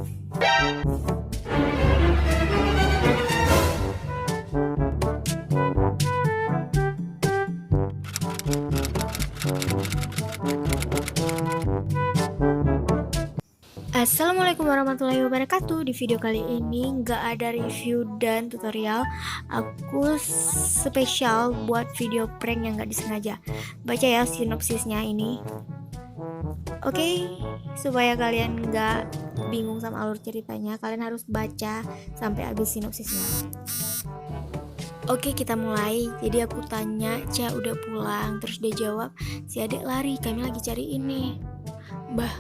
Assalamualaikum warahmatullahi wabarakatuh. Di video kali ini nggak ada review dan tutorial. Aku spesial buat video prank yang nggak disengaja. Baca ya sinopsisnya ini. Oke, supaya kalian nggak bingung sama alur ceritanya, kalian harus baca sampai habis sinopsisnya. Oke, kita mulai. Jadi aku tanya, Ca udah pulang? Terus dia jawab, si adek lari, kami lagi cari ini. Bah,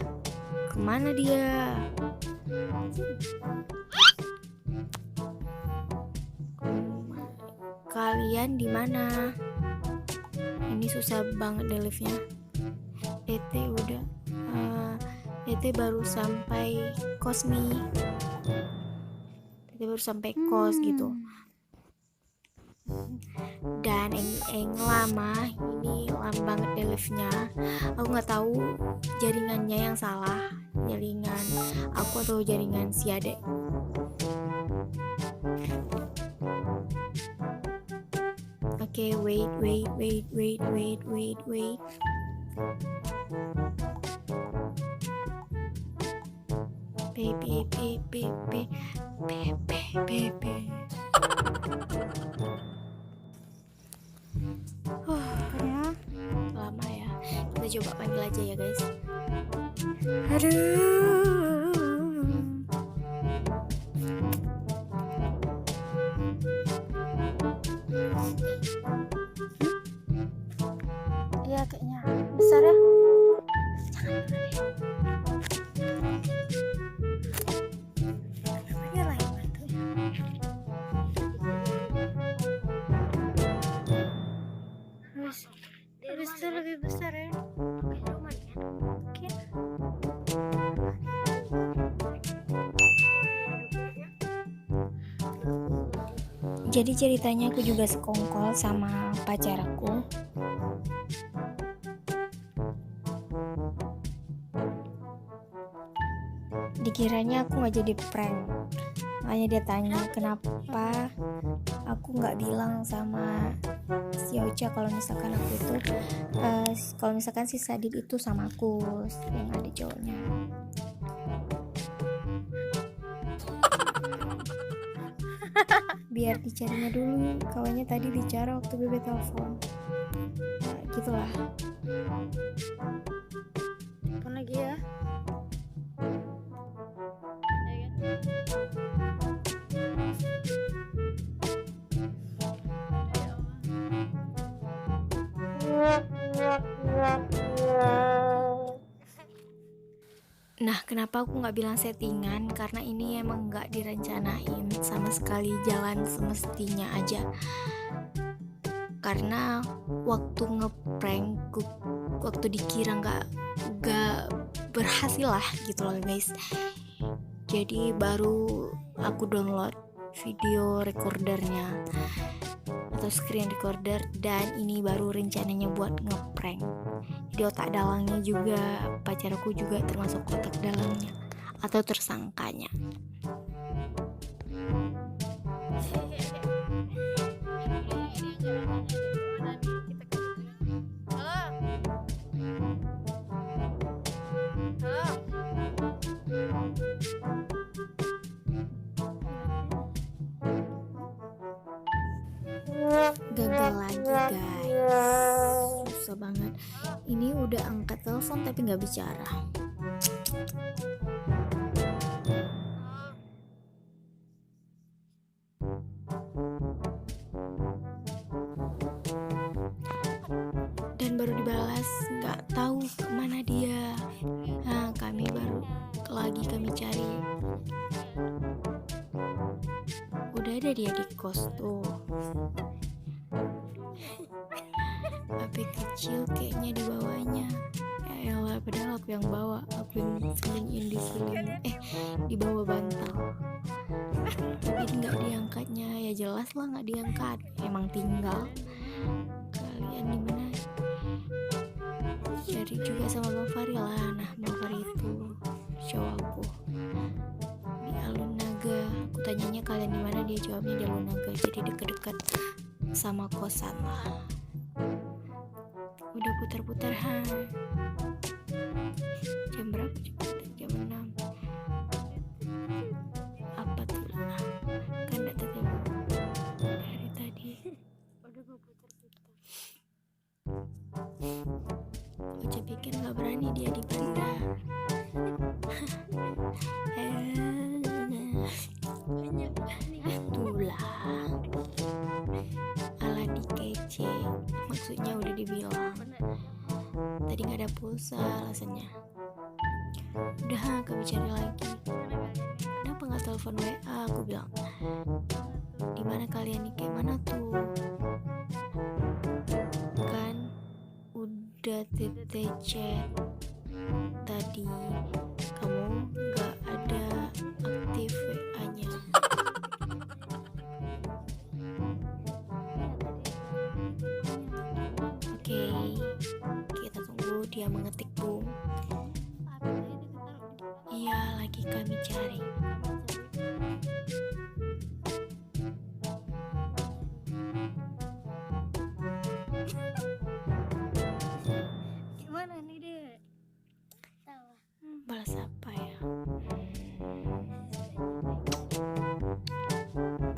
kemana dia? Kalian di mana? Ini susah banget deh liftnya. Tete udah, Tete baru sampai kosmi. Tete baru sampai kos gitu. Dan lama, ini lama banget deh liftnya. Aku nggak tahu jaringannya yang salah, jaringan aku atau jaringan si adek. Oke, wait. Baby. Lama ya. Kita coba panggil aja ya guys. Aduh. Iya kayaknya besar ya. Jangan lain bantunya. Habis itu lebih besar ya. Oke. Jadi ceritanya aku juga sekongkol sama pacar aku. Dikiranya aku nggak jadi prank, makanya dia tanya kenapa aku nggak bilang sama si Ocha kalau misalkan aku itu kalau misalkan si Sadid itu sama aku yang ada cowoknya. Biar dicarinya dulu, kawannya tadi bicara waktu bebe telepon. Nah, gitulah. Telepon lagi ya. Nah, kenapa aku nggak bilang settingan? Karena ini emang nggak direncanain sama sekali, jalan semestinya aja. Karena waktu ngeprank, waktu dikira nggak berhasil lah gitu loh guys. Jadi baru aku download video recordernya atau screen recorder, dan ini baru rencananya buat ngeprank. Di otak dalangnya juga, pacarku juga termasuk otak dalangnya atau tersangkanya. Gagal lagi guys, susah banget. Ini udah angkat telepon tapi nggak bicara. Dan baru dibalas nggak tahu kemana dia. Nah, kami cari. Udah ada dia di kos tuh. HP kecil kayaknya di bawahnya. Ya elah, padahal aku yang bawa, aku yang sembunyiin di bawah bantal. Tapi nggak diangkatnya, ya jelas lah nggak diangkat. Emang tinggal. Kalian di mana? Cari juga sama Bang Fari lah. Nah, Bang Fari itu cowok aku. tanyanya kalian di mana, dia jawabnya di Lunaga, jadi deket-deket sama kosan lah. Udah putar-putar jam berapa? Jam 6. Apa tuh lah, kan gak tetep dari tadi. Udah gue putar-putar. Oce pikir gak berani dia di bandar. Itulah ala dikece, maksudnya udah dibilang tadi gak ada pulsa alasannya. Udah gak bicara lagi, kenapa gak telepon WA, aku bilang. Di mana kalian nih, kayak mana tuh, kan udah tete chat tadi, kamu gak ada aktif WA-nya. Oke, kita tunggu dia mengetik Bung. Iya, lagi kami cari. Gimana nih deh? Balas apa ya?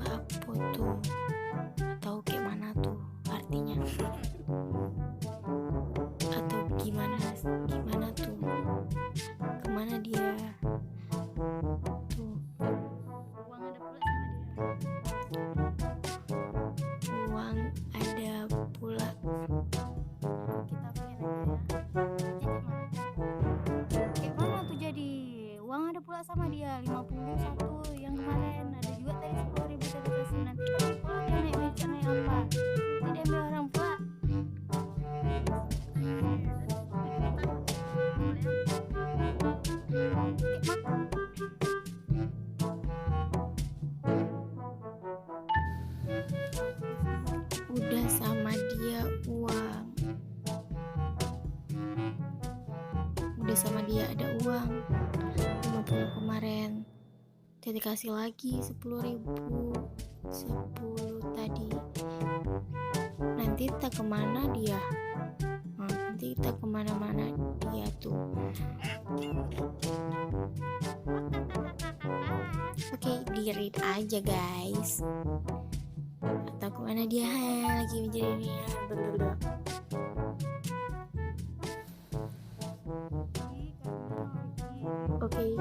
Bapo tuh, tahu kayak mana tuh artinya? Atau gimana tuh? Kemana dia? Tuh, Uang ada pula sama dia. Kita pengen aja ya. Kayak mana tuh jadi? Uang ada pula sama dia 51 yang kemarin, ada juga tadi 10.000 tadi kasih. Nanti kalau pula dia naik becak naik apa? Tidak ambil orang pula. udah sama dia uang. Udah sama dia ada uang 50 kemarin. Tadi kasih lagi 10.000, 10 tadi. Nanti kita kemana dia? Nanti kita kemana-mana dia tuh. Oke, di-read aja guys. Atau kemana dia lagi menjadi blablabla. Oke,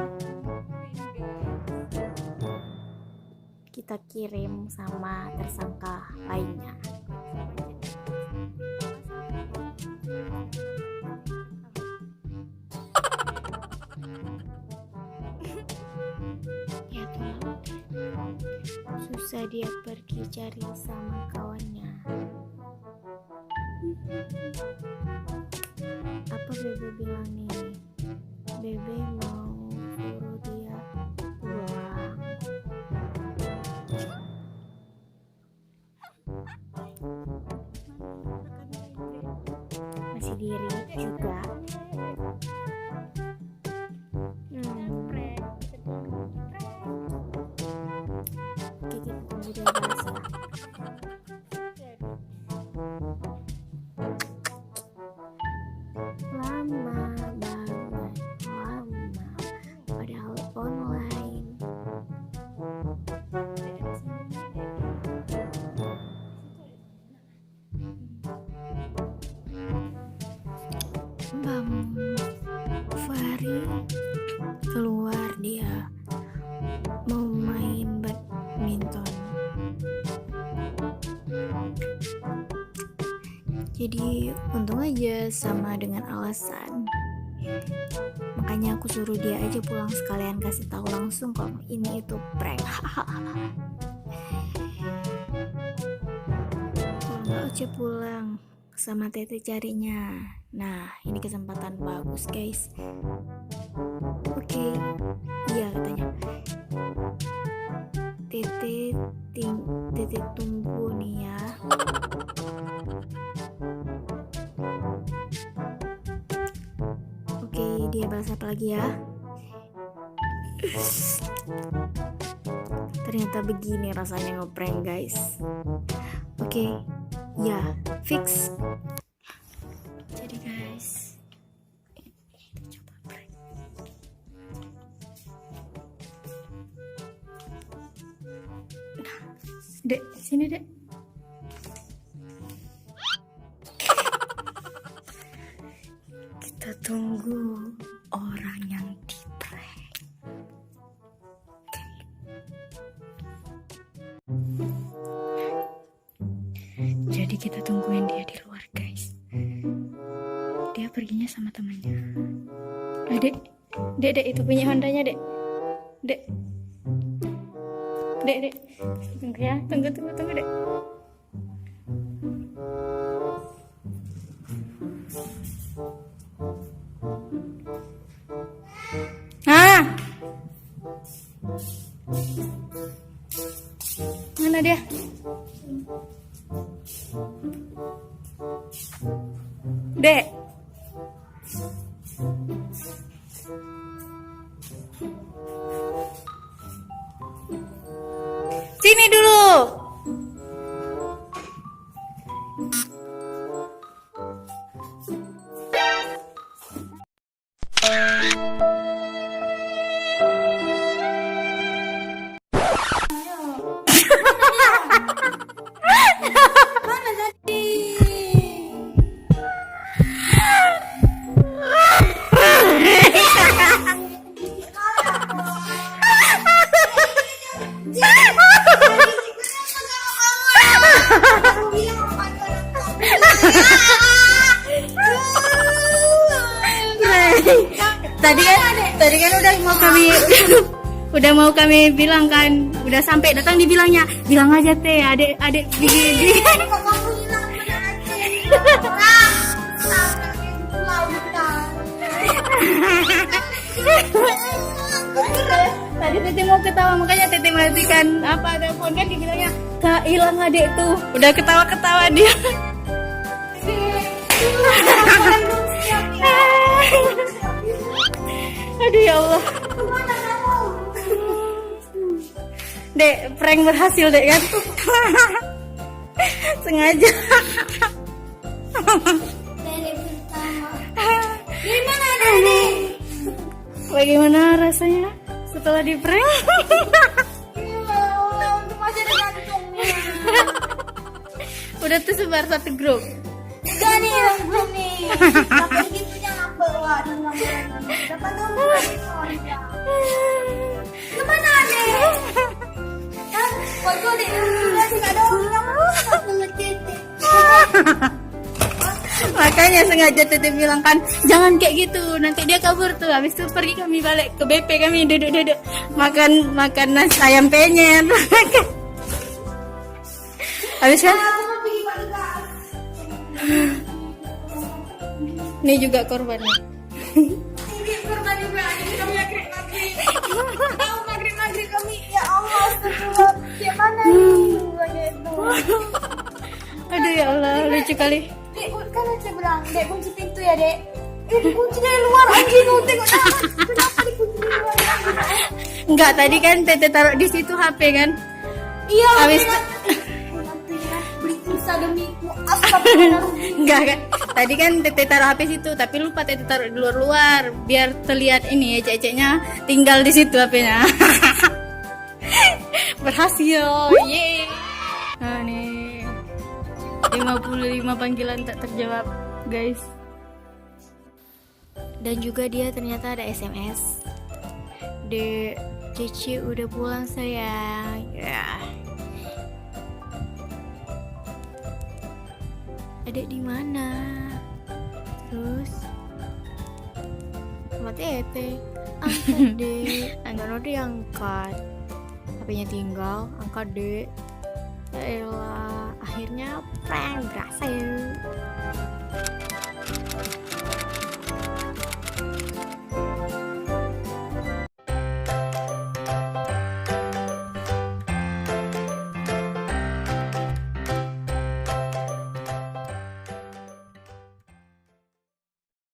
kita kirim sama tersangka lainnya. Ya tuh, susah dia pergi cari sama kawannya. Apa Bebe bilang nih? Bebe mau suruh dia pulang. Masih diri juga. Oke, kita tunggu dia balas ya. Lama banget, lama. Padahal online. Bang Fahri keluar, dia mau main badminton. Jadi untung aja sama dengan alasan. Makanya aku suruh dia aja pulang sekalian kasih tahu langsung kalau ini itu prank. Kalau nggak Oce pulang sama Tete carinya. Nah, ini kesempatan bagus guys. Oke, iya katanya. Tete tunggu nih ya. Oke, dia balas apa lagi ya? Kita Ternyata begini rasanya ngeprank guys. Oke, ya fix. Jadi guys, kita coba prank. Nah, dek, sini dek. Kita tunggu orang yang di prank. Jadi kita tungguin dia di luar guys. Dia perginya sama temannya. Dek, dek itu punya Hondanya dek. Dek, dek, tunggu ya, tunggu dek. Ah, mana dia? Dek, sini dulu. Mana tadi? Tadi kan udah mau kami bilang kan, udah sampai datang dibilangnya, bilang aja teh, adik gigi. Tadi Tete mau ketawa, makanya Tete matikan telepon kan, dibilangnya Kak hilang adik tuh, udah ketawa dia. Aduh ya Allah. Dek, prank berhasil dek kan? Sengaja. Gimana Dede? Bagaimana rasanya setelah di prank? Untuk masih ada kantongnya. Udah tersebar satu grup. Udah nih, belum nih. Tapi gitunya ngambek wah, di ngambek. Dapat dulu orangnya. Kemana Ade? Kan, kok Ade udah sih ada orang yang Tete. Makanya sengaja Tete bilang kan, jangan kayak gitu, nanti dia kabur tuh. Habis itu pergi kami balik ke BP, kami duduk makan nasi ayam penyet. Habis kan? Ini juga korbannya. Ini korban juga, ini kami maghrib. Tahu maghrib kami, ya Allah, astagfirullah. Kayak mana nih? Aduh ya Allah, lucu kali. Dek, kan saya bilang, Dek kunci pintu ya Dek. Dikunci dari luar anjing, tengok kenapa dikunci dari luar? Enggak, tadi kan Tete taruh di situ HP kan? Iya, Habis beli pulsa demi astagfirullah. enggak kan? Tadi kan Tete taruh HP situ, tapi lupa Tete taruh di luar biar terlihat ini ya, ceceknya tinggal di situ HP-nya. Berhasil. Yeay. Nah, nih 55 panggilan tak terjawab, guys. Dan juga dia ternyata ada SMS. Dek, Cici udah pulang sayang. Ya. Adek di mana? Terus sama Tete. Angkat dek. Enggak mau diangkat. HP-nya tinggal, angkat dek. Ya elah, akhirnya prank berhasil.